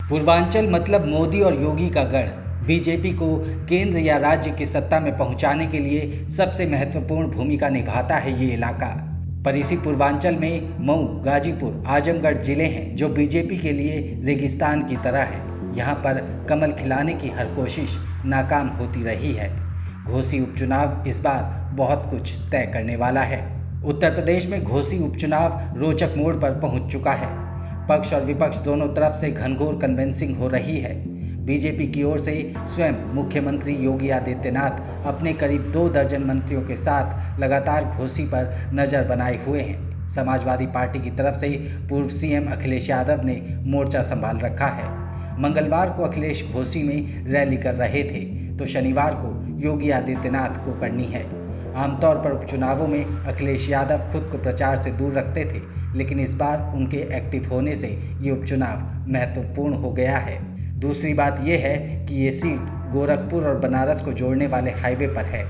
पूर्वांचल मतलब मोदी और योगी का गढ़। बीजेपी को केंद्र या राज्य की सत्ता में पहुंचाने के लिए सबसे महत्वपूर्ण भूमिका निभाता है ये इलाका। पर इसी पूर्वांचल में मऊ, गाजीपुर, आजमगढ़ जिले हैं जो बीजेपी के लिए रेगिस्तान की तरह है। यहाँ पर कमल खिलाने की हर कोशिश नाकाम होती रही है। घोसी उपचुनाव इस बार बहुत कुछ तय करने वाला है। उत्तर प्रदेश में घोसी उपचुनाव रोचक मोड़ पर पहुंच चुका है। पक्ष और विपक्ष दोनों तरफ से घनघोर कन्विंसिंग हो रही है। बीजेपी की ओर से स्वयं मुख्यमंत्री योगी आदित्यनाथ अपने करीब 2 दर्जन मंत्रियों के साथ लगातार घोसी पर नज़र बनाए हुए हैं। समाजवादी पार्टी की तरफ से पूर्व सीएम अखिलेश यादव ने मोर्चा संभाल रखा है। मंगलवार को अखिलेश घोसी में रैली कर रहे थे तो शनिवार को योगी आदित्यनाथ को करनी है। आमतौर पर उपचुनावों में अखिलेश यादव खुद को प्रचार से दूर रखते थे, लेकिन इस बार उनके एक्टिव होने से ये उपचुनाव महत्वपूर्ण हो गया है। दूसरी बात यह है कि ये सीट गोरखपुर और बनारस को जोड़ने वाले हाईवे पर है।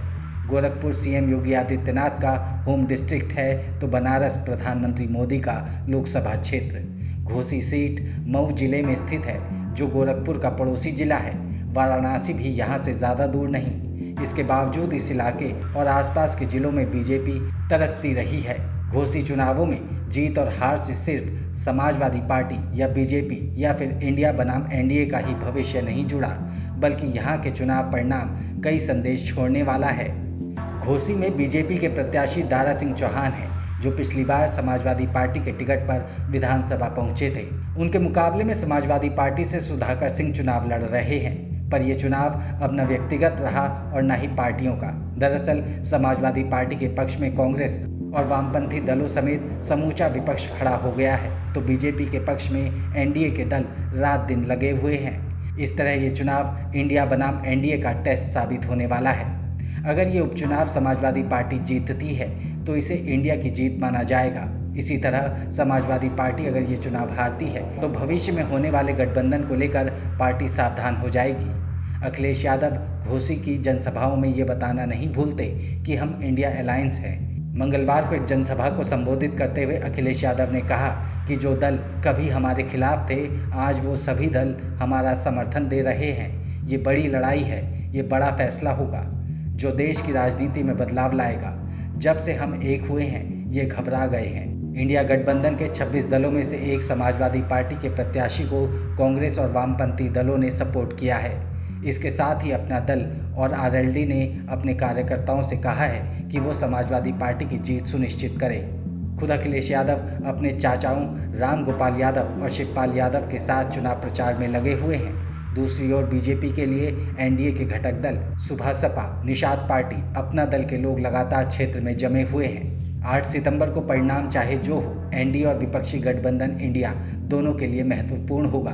गोरखपुर सीएम योगी आदित्यनाथ का होम डिस्ट्रिक्ट है तो बनारस प्रधानमंत्री मोदी का लोकसभा क्षेत्र। घोसी सीट मऊ जिले में स्थित है जो गोरखपुर का पड़ोसी जिला है। वाराणसी भी यहाँ से ज़्यादा दूर नहीं। इसके बावजूद इस इलाके और आसपास के जिलों में बीजेपी तरसती रही है। घोसी चुनावों में जीत और हार से सिर्फ समाजवादी पार्टी या बीजेपी या फिर इंडिया बनाम एनडीए का ही भविष्य नहीं जुड़ा, बल्कि यहाँ के चुनाव परिणाम कई संदेश छोड़ने वाला है। घोसी में बीजेपी के प्रत्याशी दारा सिंह चौहान हैं जो पिछली बार समाजवादी पार्टी के टिकट पर विधानसभा पहुंचे थे। उनके मुकाबले में समाजवादी पार्टी से सुधाकर सिंह चुनाव लड़ रहे हैं, पर यह चुनाव अब न व्यक्तिगत रहा और न ही पार्टियों का। दरअसल समाजवादी पार्टी के पक्ष में कांग्रेस और वामपंथी दलों समेत समूचा विपक्ष खड़ा हो गया है, तो बीजेपी के पक्ष में एनडीए के दल रात दिन लगे हुए हैं। इस तरह ये चुनाव इंडिया बनाम एनडीए का टेस्ट साबित होने वाला है। अगर ये उपचुनाव समाजवादी पार्टी जीतती है तो इसे इंडिया की जीत माना जाएगा। इसी तरह समाजवादी पार्टी अगर ये चुनाव हारती है तो भविष्य में होने वाले गठबंधन को लेकर पार्टी सावधान हो जाएगी। अखिलेश यादव घोसी की जनसभाओं में ये बताना नहीं भूलते कि हम इंडिया अलायंस हैं। मंगलवार को एक जनसभा को संबोधित करते हुए अखिलेश यादव ने कहा कि जो दल कभी हमारे खिलाफ थे, आज वो सभी दल हमारा समर्थन दे रहे हैं। ये बड़ी लड़ाई है, ये बड़ा फैसला होगा जो देश की राजनीति में बदलाव लाएगा। जब से हम एक हुए हैं, ये घबरा गए हैं। इंडिया गठबंधन के 26 दलों में से एक समाजवादी पार्टी के प्रत्याशी को कांग्रेस और वामपंथी दलों ने सपोर्ट किया है। इसके साथ ही अपना दल और आरएलडी ने अपने कार्यकर्ताओं से कहा है कि वो समाजवादी पार्टी की जीत सुनिश्चित करें। खुद अखिलेश यादव अपने चाचाओं राम गोपाल यादव और शिवपाल यादव के साथ चुनाव प्रचार में लगे हुए हैं। दूसरी ओर बीजेपी के लिए एनडीए के घटक दल सुभा सपा, निषाद पार्टी, अपना दल के लोग लगातार क्षेत्र में जमे हुए हैं। 8 सितंबर को परिणाम चाहे जो हो, एनडीए और विपक्षी गठबंधन इंडिया दोनों के लिए महत्वपूर्ण होगा।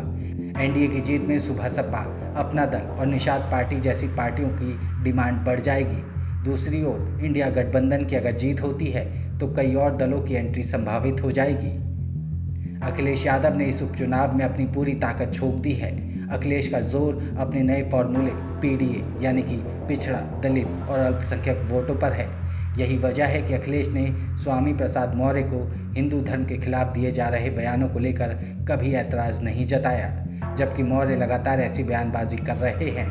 एनडीए की जीत में सुभा सपा, अपना दल और निषाद पार्टी जैसी पार्टियों की डिमांड बढ़ जाएगी। दूसरी ओर इंडिया गठबंधन की अगर जीत होती है तो कई और दलों की एंट्री संभावित हो जाएगी। अखिलेश यादव ने इस उपचुनाव में अपनी पूरी ताकत झोंक दी है। अखिलेश का जोर अपने नए फॉर्मूले पीडीए यानी कि पिछड़ा, दलित और अल्पसंख्यक वोटों पर है। यही वजह है कि अखिलेश ने स्वामी प्रसाद मौर्य को हिंदू धर्म के खिलाफ दिए जा रहे बयानों को लेकर कभी ऐतराज़ नहीं जताया, जबकि मौर्य लगातार ऐसी बयानबाजी कर रहे हैं।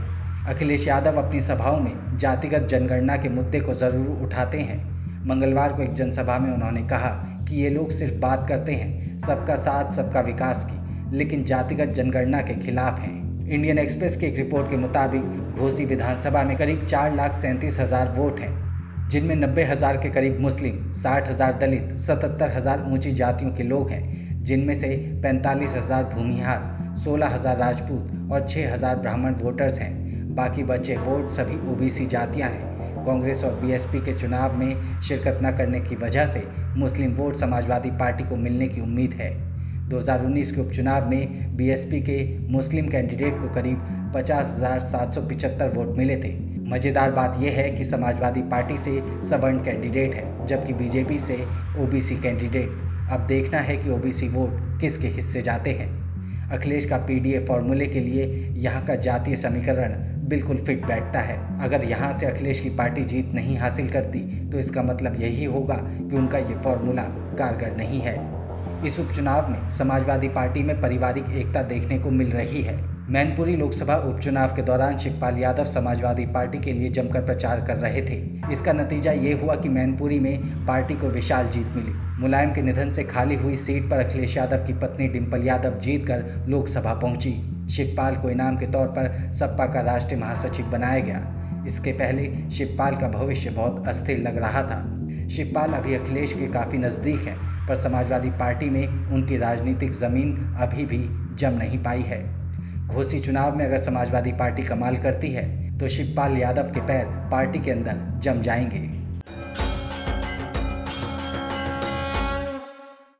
अखिलेश यादव अपनी सभाओं में जातिगत जनगणना के मुद्दे को ज़रूर उठाते हैं। मंगलवार को एक जनसभा में उन्होंने कहा कि ये लोग सिर्फ बात करते हैं सबका साथ सबका विकास की, लेकिन जातिगत जनगणना के खिलाफ हैं। इंडियन एक्सप्रेस की एक रिपोर्ट के मुताबिक घोसी विधानसभा में करीब 4,37,000 वोट हैं, जिनमें 90,000 के करीब मुस्लिम, 60,000 दलित, 77,000 ऊंची जातियों के लोग हैं, जिनमें से 45,000 भूमिहार, 16,000 राजपूत और 6,000 ब्राह्मण वोटर्स हैं। बाकी बचे वोट सभी ओबीसी जातियां हैं। कांग्रेस और बीएसपी के चुनाव में शिरकत न करने की वजह से मुस्लिम वोट समाजवादी पार्टी को मिलने की उम्मीद है। 2019 के उपचुनाव में बीएसपी के मुस्लिम कैंडिडेट को करीब 50,775 वोट मिले थे। मज़ेदार बात यह है कि समाजवादी पार्टी से सवर्ण कैंडिडेट है, जबकि बीजेपी से ओबीसी कैंडिडेट। अब देखना है कि ओबीसी वोट किसके हिस्से जाते हैं। अखिलेश का पीडीए फॉर्मूले के लिए यहाँ का जातीय समीकरण बिल्कुल फिट बैठता है। अगर यहाँ से अखिलेश की पार्टी जीत नहीं हासिल करती तो इसका मतलब यही होगा कि उनका ये फॉर्मूला कारगर नहीं है। इस उपचुनाव में समाजवादी पार्टी में पारिवारिक एकता देखने को मिल रही है। मैनपुरी लोकसभा उपचुनाव के दौरान शिवपाल यादव समाजवादी पार्टी के लिए जमकर प्रचार कर रहे थे। इसका नतीजा ये हुआ कि मैनपुरी में पार्टी को विशाल जीत मिली। मुलायम के निधन से खाली हुई सीट पर अखिलेश यादव की पत्नी डिंपल यादव जीतकर लोकसभा पहुंची। शिवपाल को इनाम के तौर पर सपा का राष्ट्रीय महासचिव बनाया गया। इसके पहले शिवपाल का भविष्य बहुत अस्थिर लग रहा था। शिवपाल अभी अखिलेश के काफ़ी नज़दीक है, पर समाजवादी पार्टी में उनकी राजनीतिक ज़मीन अभी भी जम नहीं पाई है। घोसी चुनाव में अगर समाजवादी पार्टी कमाल करती है तो शिवपाल यादव के पैर पार्टी के अंदर जम जाएंगे।